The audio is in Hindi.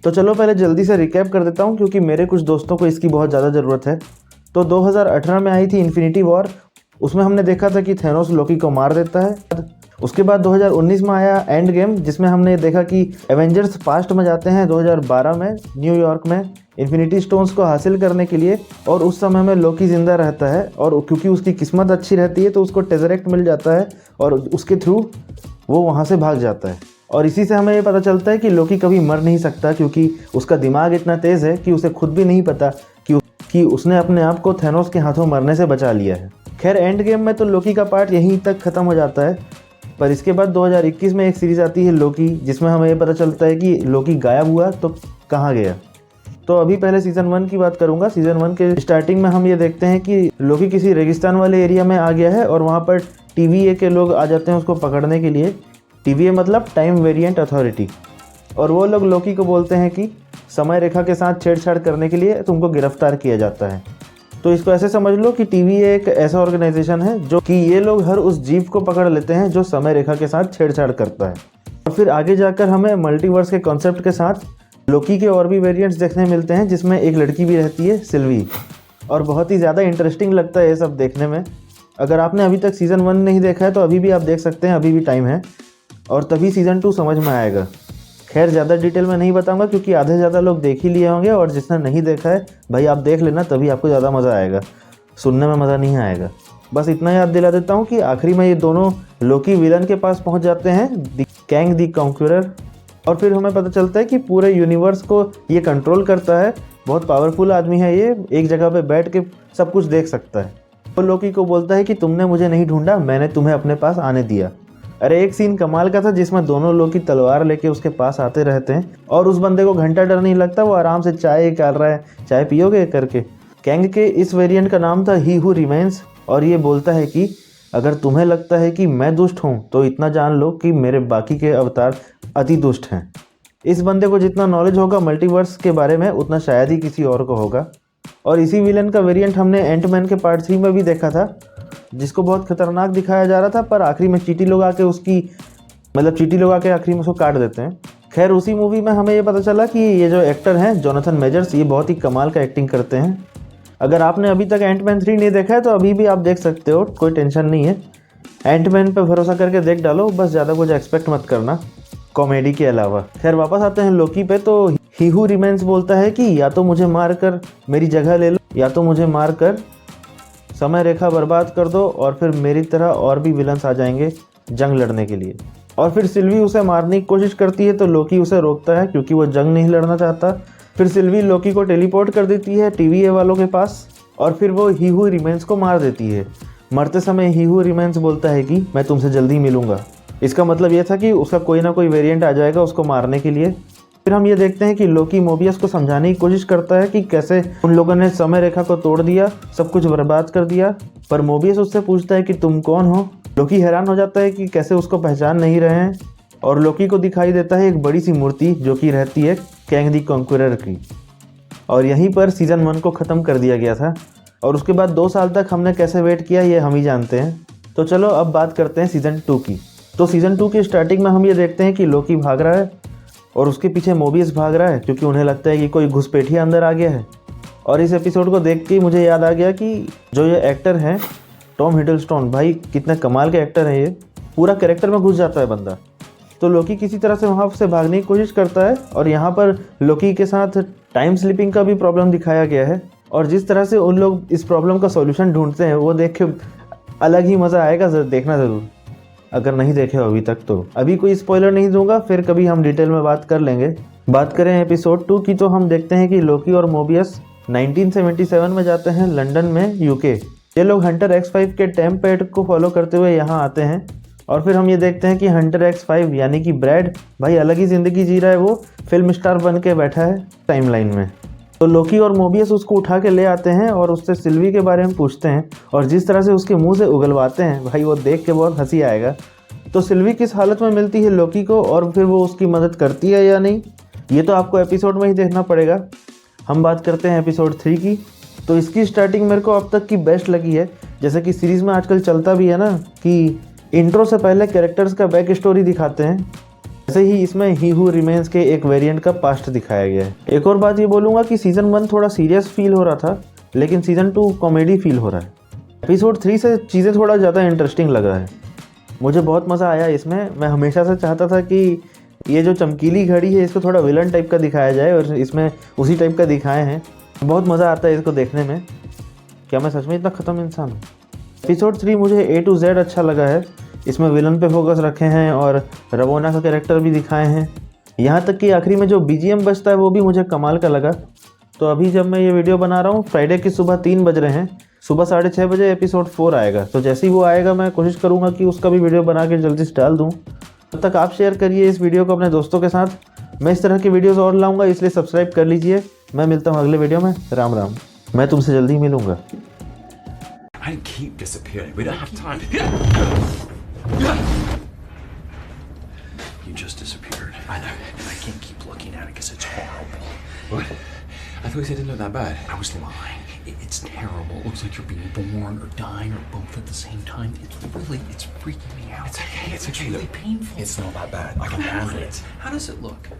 तो चलो पहले जल्दी से रिकैप कर देता हूँ क्योंकि मेरे कुछ दोस्तों को इसकी बहुत ज़्यादा ज़रूरत है। तो 2018 में आई थी इन्फिनिटी वॉर, उसमें हमने देखा था कि थैनोस लोकी को मार देता है। उसके बाद 2019 में आया एंड गेम, जिसमें हमने देखा कि एवेंजर्स पास्ट में जाते हैं 2012 में न्यूयॉर्क में इन्फिनिटी स्टोन्स को हासिल करने के लिए, और उस समय में लोकी जिंदा रहता है और क्योंकि उसकी किस्मत अच्छी रहती है तो उसको टेज़रेक्ट मिल जाता है और उसके थ्रू वो वहाँ से भाग जाता है। और इसी से हमें ये पता चलता है कि लोकी कभी मर नहीं सकता क्योंकि उसका दिमाग इतना तेज़ है कि उसे खुद भी नहीं पता कि उसने अपने आप को थैनोस के हाथों मरने से बचा लिया है। खैर एंड गेम में तो लोकी का पार्ट यहीं तक ख़त्म हो जाता है, पर इसके बाद 2021 में एक सीरीज़ आती है लोकी, जिसमें हमें ये पता चलता है कि लोकी गायब हुआ तो कहाँ गया। तो अभी पहले सीज़न 1 की बात करूँगा। सीज़न 1 के स्टार्टिंग में हम ये देखते हैं कि लोकी किसी रेगिस्तान वाले एरिया में आ गया है और वहाँ पर TVA के लोग आ जाते हैं उसको पकड़ने के लिए। TVA मतलब टाइम वेरिएंट अथॉरिटी, और वो लोग लोकी को बोलते हैं कि समय रेखा के साथ छेड़छाड़ करने के लिए तुमको गिरफ्तार किया जाता है। तो इसको ऐसे समझ लो कि TVA एक ऐसा ऑर्गेनाइजेशन है जो कि ये लोग हर उस जीव को पकड़ लेते हैं जो समय रेखा के साथ छेड़छाड़ करता है। और फिर आगे जाकर हमें मल्टीवर्स के कॉन्सेप्ट के साथ लोकी के और भी वेरिएंट्स देखने मिलते हैं, जिसमें एक लड़की भी रहती है सिल्वी, और बहुत ही ज़्यादा इंटरेस्टिंग लगता है ये सब देखने में। अगर आपने अभी तक सीज़न 1 नहीं देखा है तो अभी भी आप देख सकते हैं, अभी भी टाइम है, और तभी सीज़न 2 समझ में आएगा। खैर ज़्यादा डिटेल में नहीं बताऊंगा क्योंकि आधे से ज़्यादा लोग देख ही लिए होंगे, और जिसने नहीं देखा है भाई आप देख लेना, तभी आपको ज़्यादा मज़ा आएगा, सुनने में मज़ा नहीं आएगा। बस इतना याद दिला देता हूँ कि आखिरी में ये दोनों लोकी विलन के पास पहुँच जाते हैं, कैंग द कॉन्क्यूरर, और फिर हमें पता चलता है कि पूरे यूनिवर्स को ये कंट्रोल करता है। बहुत पावरफुल आदमी है ये, एक जगह पे बैठ के सब कुछ देख सकता है। वो लोकी को बोलता है कि तुमने मुझे नहीं ढूंढा, मैंने तुम्हें अपने पास आने दिया। अरे एक सीन कमाल का था जिसमें दोनों लोग की तलवार लेके उसके पास आते रहते हैं और उस बंदे को घंटा डर नहीं लगता, वो आराम से चाय निकाल रहा है, चाय पियोगे करके। कैंग के इस वेरिएंट का नाम था ही हू रिमेन्स, और ये बोलता है कि अगर तुम्हें लगता है कि मैं दुष्ट हूँ तो इतना जान लो कि मेरे बाकी के अवतार अति दुष्ट हैं। इस बंदे को जितना नॉलेज होगा मल्टीवर्स के बारे में उतना शायद ही किसी और को होगा। और इसी विलन का वेरिएंट हमने एंटमैन के पार्ट 3 में भी देखा था, जिसको बहुत खतरनाक दिखाया जा रहा था, पर आखिरी में चींटी लोग आके आखिरी में उसको काट देते हैं। खैर उसी मूवी में हमें ये पता चला कि ये जो एक्टर हैं जोनाथन मेजर्स, ये बहुत ही कमाल का एक्टिंग करते हैं। अगर आपने अभी तक एंटमैन 3 नहीं देखा है तो अभी भी आप देख सकते हो, कोई टेंशन नहीं है। एंटमैन पे भरोसा करके देख डालो, बस ज़्यादा कुछ एक्सपेक्ट मत करना कॉमेडी के अलावा। खैर वापस आते हैं लोकी पे, तो ही हू रिमेन्स बोलता है कि या तो मुझे मार कर मेरी जगह ले लो, या तो मुझे मार कर समय रेखा बर्बाद कर दो, और फिर मेरी तरह और भी विलन्स आ जाएंगे जंग लड़ने के लिए। और फिर सिल्वी उसे मारने की कोशिश करती है तो लोकी उसे रोकता है क्योंकि वो जंग नहीं लड़ना चाहता। फिर सिल्वी लोकी को टेलीपोर्ट कर देती है TVA वालों के पास, और फिर वो ही हू रिमेन्स को मार देती है। मरते समय ही हू रिमेन्स बोलता है कि मैं तुमसे जल्दी मिलूंगा। इसका मतलब ये था कि उसका कोई ना कोई वेरिएंट आ जाएगा उसको मारने के लिए। फिर हम ये देखते हैं कि लोकी मोबियस को समझाने की कोशिश करता है कि कैसे उन लोगों ने समय रेखा को तोड़ दिया, सब कुछ बर्बाद कर दिया, पर मोबियस उससे पूछता है कि तुम कौन हो। लोकी हैरान हो जाता है कि कैसे उसको पहचान नहीं रहे हैं, और लोकी को दिखाई देता है एक बड़ी सी मूर्ति जो कि रहती है कैंग द कॉन्क्यूरर की। और यहीं पर सीज़न 1 को ख़त्म कर दिया गया था, और उसके बाद 2 साल तक हमने कैसे वेट किया ये हम ही जानते हैं। तो चलो अब बात करते हैं सीज़न 2 की। तो सीज़न 2 की स्टार्टिंग में हम ये देखते हैं कि लोकी भाग रहा है और उसके पीछे मोबियस भाग रहा है क्योंकि उन्हें लगता है कि कोई घुसपैठिया अंदर आ गया है। और इस एपिसोड को देख के मुझे याद आ गया कि जो ये एक्टर हैं टॉम हिडलस्टोन, भाई कितने कमाल के एक्टर हैं, ये पूरा कैरेक्टर में घुस जाता है बंदा। तो लोकी किसी तरह से वहाँ से भागने की कोशिश करता है, और यहाँ पर लोकी के साथ टाइम स्लिपिंग का भी प्रॉब्लम दिखाया गया है, और जिस तरह से उन लोग इस प्रॉब्लम का सॉल्यूशन ढूंढते हैं वो देख के अलग ही मज़ा आएगा। देखना ज़रूर अगर नहीं देखे हो अभी तक। तो अभी कोई स्पॉइलर नहीं दूंगा, फिर कभी हम डिटेल में बात कर लेंगे। बात करें एपिसोड 2 की तो हम देखते हैं कि लोकी और मोबियस 1977 में जाते हैं लंदन में UK। ये लोग हंटर X5 के टेम्पलेट को फॉलो करते हुए यहाँ आते हैं, और फिर हम ये देखते हैं कि हंटर X5 यानी कि ब्रैड भाई अलग ही ज़िंदगी जी रहा है, वो फिल्म स्टार बन के बैठा है टाइमलाइन में। तो लोकी और मोबियस उसको उठा के ले आते हैं और उससे सिल्वी के बारे में पूछते हैं, और जिस तरह से उसके मुंह से उगलवाते हैं भाई वो देख के बहुत हंसी आएगा। तो सिल्वी किस हालत में मिलती है लोकी को, और फिर वो उसकी मदद करती है या नहीं, ये तो आपको एपिसोड में ही देखना पड़ेगा। हम बात करते हैं एपिसोड 3 की। तो इसकी स्टार्टिंग मेरे को अब तक की बेस्ट लगी है। जैसे कि सीरीज़ में आजकल चलता भी है ना कि इंट्रो से पहले कैरेक्टर्स का बैक स्टोरी दिखाते हैं। ऐसे ही इसमें ही हू रिमेन्स के एक वेरिएंट का पास्ट दिखाया गया है। एक और बात ये बोलूँगा कि सीज़न 1 थोड़ा सीरियस फील हो रहा था, लेकिन सीज़न 2 कॉमेडी फील हो रहा है। एपिसोड 3 से चीज़ें थोड़ा ज़्यादा इंटरेस्टिंग लग रहा है। मुझे बहुत मज़ा आया इसमें। मैं हमेशा से चाहता था कि ये जो चमकीली घड़ी है इसको थोड़ा विलन टाइप का दिखाया जाए, और इसमें उसी टाइप का दिखाए हैं। बहुत मज़ा आता है इसको देखने में। क्या मैं सच में इतना ख़त्म इंसान हूँ? एपिसोड 3 मुझे A to Z अच्छा लगा है। इसमें विलन पे फोकस रखे हैं और रवोना का कैरेक्टर भी दिखाए हैं। यहाँ तक कि आखिरी में जो BGM बजता है वो भी मुझे कमाल का लगा। तो अभी जब मैं ये वीडियो बना रहा हूँ, फ्राइडे की सुबह 3 बज रहे हैं। सुबह 6:30 बजे एपिसोड 4 आएगा। तो जैसे ही वो आएगा मैं कोशिश करूँगा कि उसका भी वीडियो बना के जल्दी से डाल दूँ। तब तक आप शेयर करिए इस वीडियो को अपने दोस्तों के साथ। मैं इस तरह की वीडियोस और लाऊंगा, इसलिए सब्सक्राइब कर लीजिए। मैं मिलता हूँ अगले वीडियो में। राम राम। मैं तुमसे जल्दी ही मिलूँगा। I keep disappearing. We don't have time. You just disappeared. I know. I can't keep looking at it because it's horrible. What? I thought you said it didn't look that bad. I was lying. It's terrible. It looks like you're being born or dying or both at the same time. It's freaking me out. It's okay. It's really painful. It's not that bad. I can handle it. How does it look?